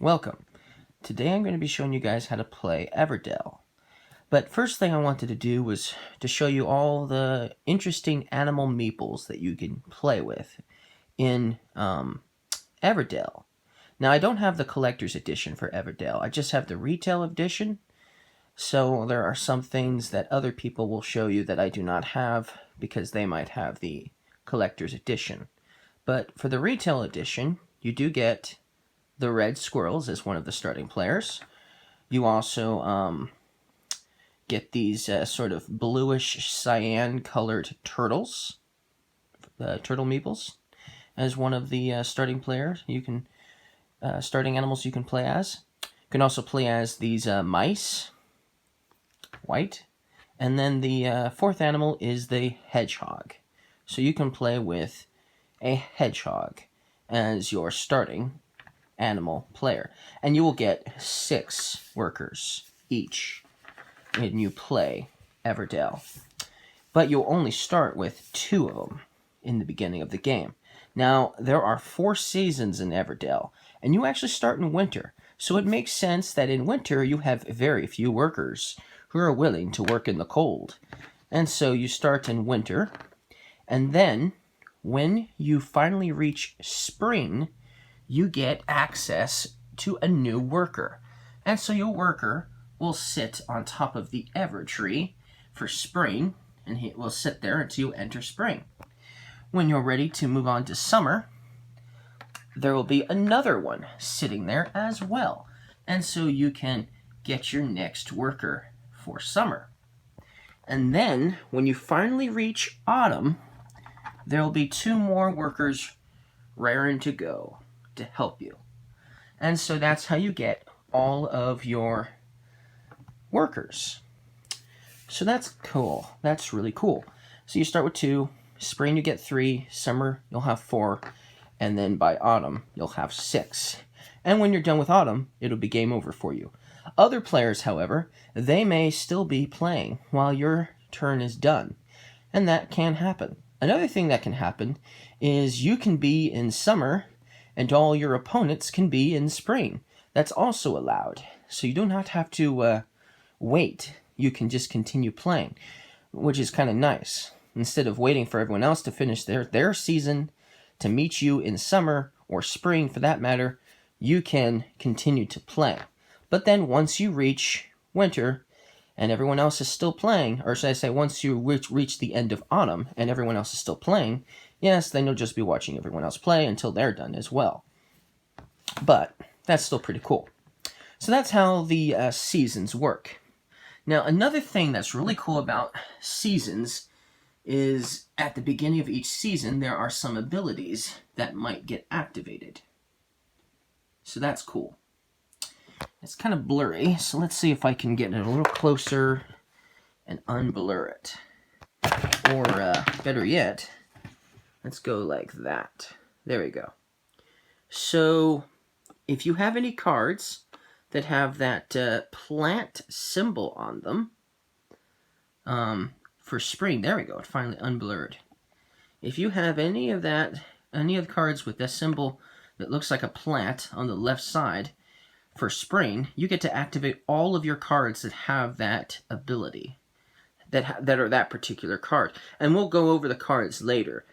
Welcome. Today I'm going to be showing you guys how to play Everdell. But first thing I wanted to do was to show you all the interesting animal meeples that you can play with in Everdell. Now I don't have the collector's edition for Everdell, I just have the retail edition. So there are some things that other people will show you that I do not have because they might have the collector's edition. But for the retail edition, you do get the red squirrels as one of the starting players. You also get these sort of bluish cyan colored turtles, turtle meeples, as one of the starting players. You can starting animals you can play as. You can also play as these mice, white, and then the fourth animal is the hedgehog. So you can play with a hedgehog as your starting animal player, and you will get 6 workers each when you play Everdell. But you'll only start with 2 of them in the beginning of the game. Now, there are 4 seasons in Everdell, and you actually start in winter, so it makes sense that in winter you have very few workers who are willing to work in the cold. And so you start in winter, and then when you finally reach spring, you get access to a new worker. And so your worker will sit on top of the Ever tree for spring, and he will sit there until you enter spring. When you're ready to move on to summer, there will be another one sitting there as well. And so you can get your next worker for summer. And then when you finally reach autumn, there will be 2 more workers raring to go to help you. And so that's how you get all of your workers. So that's cool. That's really cool. So you start with 2, spring you get 3, summer you'll have 4, and then by autumn you'll have 6. And when you're done with autumn, it'll be game over for you. Other players, however, they may still be playing while your turn is done, and that can happen. Another thing that can happen is you can be in summer and all your opponents can be in spring. That's also allowed. So you do not have to wait. You can just continue playing, which is kind of nice. Instead of waiting for everyone else to finish their season to meet you in summer or spring for that matter, you can continue to play. But then once you reach winter and everyone else is still playing, or should I say once you reach the end of autumn and everyone else is still playing, yes, then you'll just be watching everyone else play until they're done as well. But that's still pretty cool. So that's how the seasons work. Now, another thing that's really cool about seasons is at the beginning of each season, there are some abilities that might get activated. So that's cool. It's kind of blurry, so let's see if I can get it a little closer and unblur it. Or, better yet, let's go like that. There we go. So, if you have any cards that have that plant symbol on them, for spring, there we go, it finally unblurred. If you have any of the cards with that symbol that looks like a plant on the left side, for spring, you get to activate all of your cards that have that ability, that are that particular card. And we'll go over the cards later,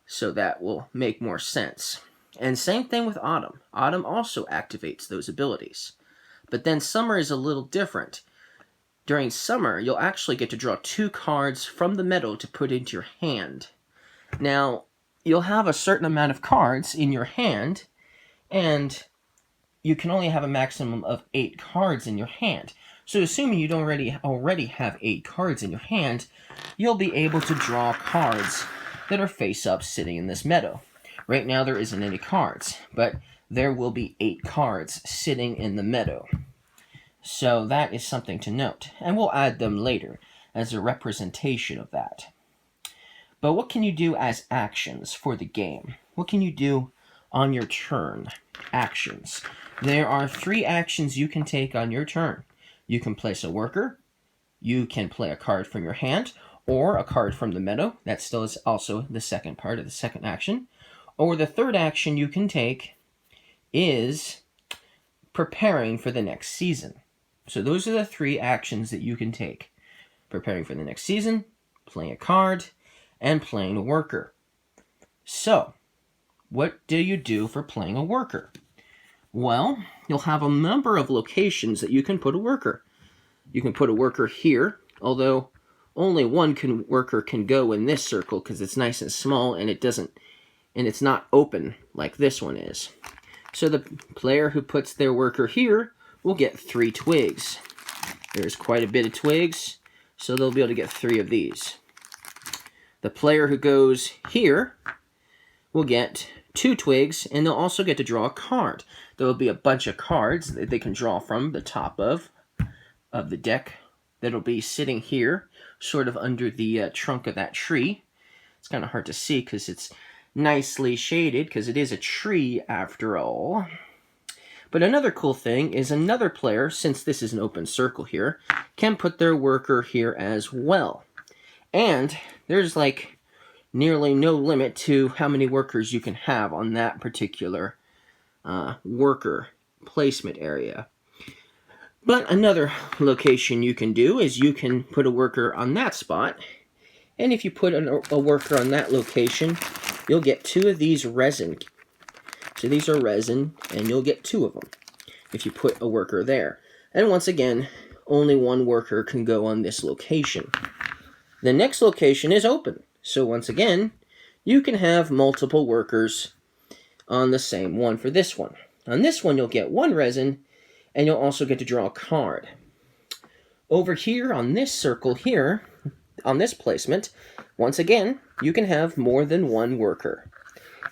so that will make more sense. And same thing with autumn. Autumn also activates those abilities. But then summer is a little different. During summer, you'll actually get to draw 2 cards from the meadow to put into your hand. Now, you'll have a certain amount of cards in your hand, and you can only have a maximum of 8 cards in your hand. So assuming you don't already have 8 cards in your hand, you'll be able to draw cards that are face up sitting in this meadow. Right now there isn't any cards, but there will be 8 cards sitting in the meadow. So that is something to note, and we'll add them later as a representation of that. But what can you do as actions for the game? What can you do on your turn? Actions. There are 3 actions you can take on your turn. You can place a worker, you can play a card from your hand, or a card from the meadow. That still is also the second part of the second action. Or the third action you can take is preparing for the next season. So those are the 3 actions that you can take. Preparing for the next season, playing a card, and playing a worker. So, what do you do for playing a worker? Well, you'll have a number of locations that you can put a worker. You can put a worker here, although only one worker can go in this circle because it's nice and small and it's not open like this one is. So the player who puts their worker here will get 3 twigs. There's quite a bit of twigs, so they'll be able to get 3 of these. The player who goes here will get 2 twigs, and they'll also get to draw a card. There will be a bunch of cards that they can draw from the top of the deck that'll be sitting here, sort of under the trunk of that tree. It's kind of hard to see because it's nicely shaded, because it is a tree after all. But another cool thing is another player, since this is an open circle here, can put their worker here as well. And there's like nearly no limit to how many workers you can have on that particular worker placement area. But another location you can do is you can put a worker on that spot, and if you put a worker on that location, you'll get 2 of these resin. So these are resin, and you'll get 2 of them if you put a worker there. And once again, only 1 worker can go on this location. The next location is open, so once again, you can have multiple workers on the same one for this one. On this one, you'll get 1 resin, and you'll also get to draw a card. Over here on this circle here, on this placement, once again, you can have more than 1 worker.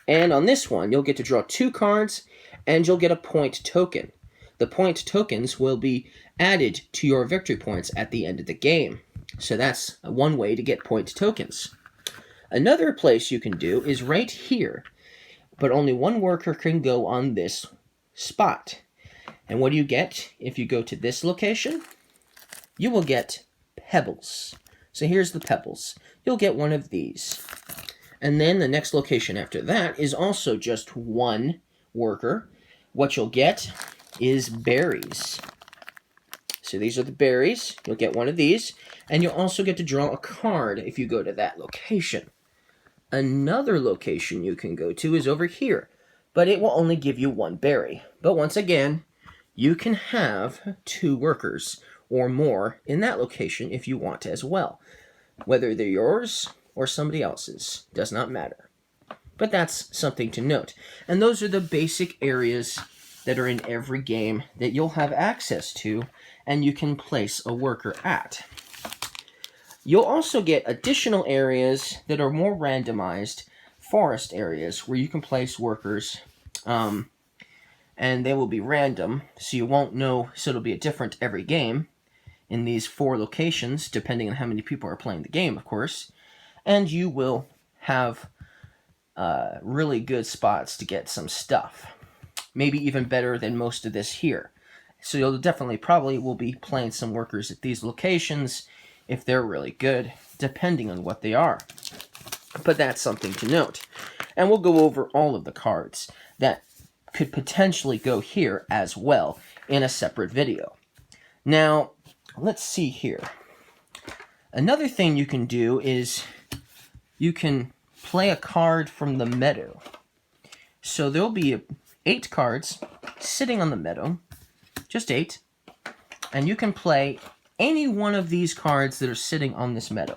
And on this one, you'll get to draw 2 cards, and you'll get a point token. The point tokens will be added to your victory points at the end of the game. So that's one way to get point tokens. Another place you can do is right here, but only 1 worker can go on this spot. And what do you get if you go to this location? You will get pebbles. So here's the pebbles. You'll get 1 of these. And then the next location after that is also just 1 worker. What you'll get is berries. So these are the berries. You'll get 1 of these. And you'll also get to draw a card if you go to that location. Another location you can go to is over here, but it will only give you 1 berry. But once again, you can have 2 workers or more in that location if you want as well. Whether they're yours or somebody else's, does not matter. But that's something to note. And those are the basic areas that are in every game that you'll have access to and you can place a worker at. You'll also get additional areas that are more randomized, forest areas, where you can place workers, and they will be random, so you won't know, so it'll be a different every game in these 4 locations, depending on how many people are playing the game, of course, and you will have really good spots to get some stuff, maybe even better than most of this here. So you'll probably will be playing some workers at these locations, if they're really good, depending on what they are. But that's something to note. And we'll go over all of the cards that could potentially go here as well in a separate video. Now, let's see here. Another thing you can do is you can play a card from the meadow. So there'll be 8 cards sitting on the meadow, just 8, and you can play any one of these cards that are sitting on this meadow.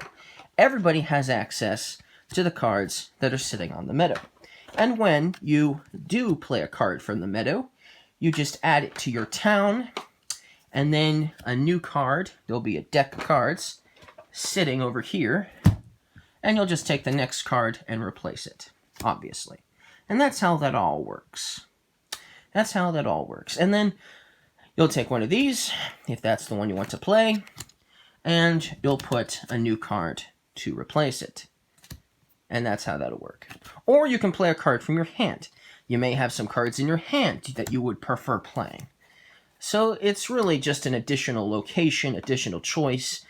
Everybody has access to the cards that are sitting on the meadow. And when you do play a card from the meadow, you just add it to your town, and then a new card, there'll be a deck of cards sitting over here, and you'll just take the next card and replace it, obviously. And that's how that all works. That's how that all works. And then you'll take one of these, if that's the one you want to play, and you'll put a new card to replace it. And that's how that'll work. Or you can play a card from your hand. You may have some cards in your hand that you would prefer playing. So it's really just an additional location, additional choice.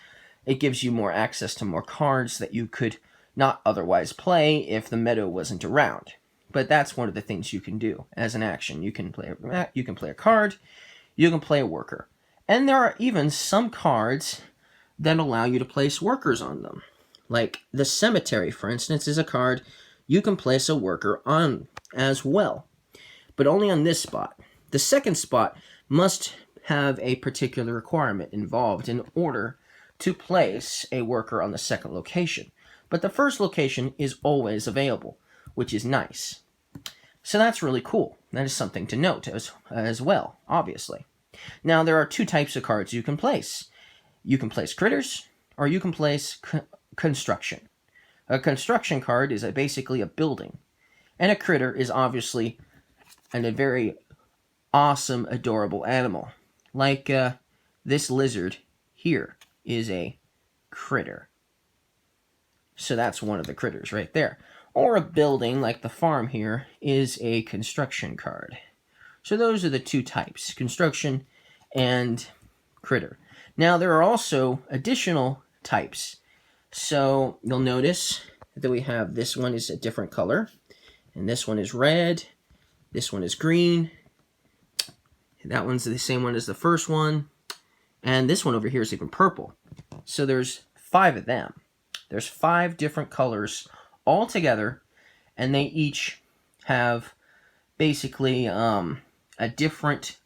It gives you more access to more cards that you could not otherwise play if the meadow wasn't around. but that's one of the things you can do as an action. You can play a card, you can play a worker. And there are even some cards that allow you to place workers on them. Like the Cemetery, for instance, is a card you can place a worker on as well, but only on this spot. The second spot must have a particular requirement involved in order to place a worker on the second location. But the first location is always available, which is nice. So that's really cool. That is something to note as well, obviously. Now, there are two types of cards you can place. You can place critters, or you can place construction. A construction card is basically a building, and a critter is obviously a very awesome, adorable animal. Like this lizard here is a critter. So that's one of the critters right there. Or a building, like the farm here, is a construction card. So those are the two types, construction and critter. Now, there are also additional types. So you'll notice that we have this one is a different color, and this one is red, this one is green, that one's the same one as the first one, and this one over here is even purple. So there's 5 of them. There's 5 different colors all together, and they each have basically a different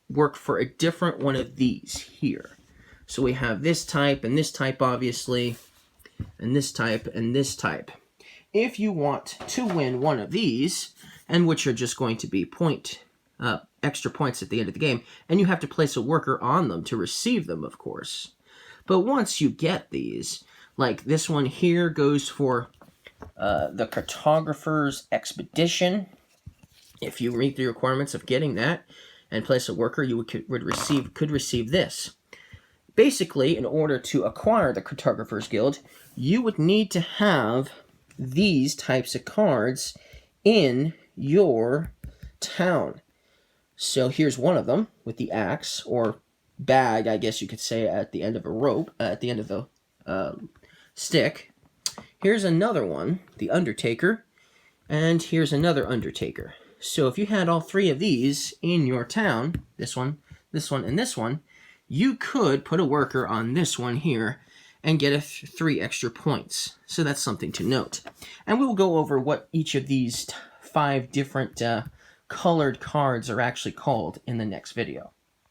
work for a different one of these here. So we have this type, obviously, and this type, and this type. If you want to win one of these, and which are just going to be extra points at the end of the game, and you have to place a worker on them to receive them, of course. But once you get these, like this one here goes for the Cartographer's Expedition. If you meet the requirements of getting that and place a worker, you could receive this. Basically, in order to acquire the Cartographer's Guild, you would need to have these types of cards in your town. So here's one of them with the axe, or bag, I guess you could say, at the end of a rope, at the end of the stick. Here's another one, the Undertaker, and here's another Undertaker. So if you had all 3 of these in your town, this one, and this one, you could put a worker on this one here and get 3 extra points. So that's something to note. And we will go over what each of these 5 different colored cards are actually called in the next video.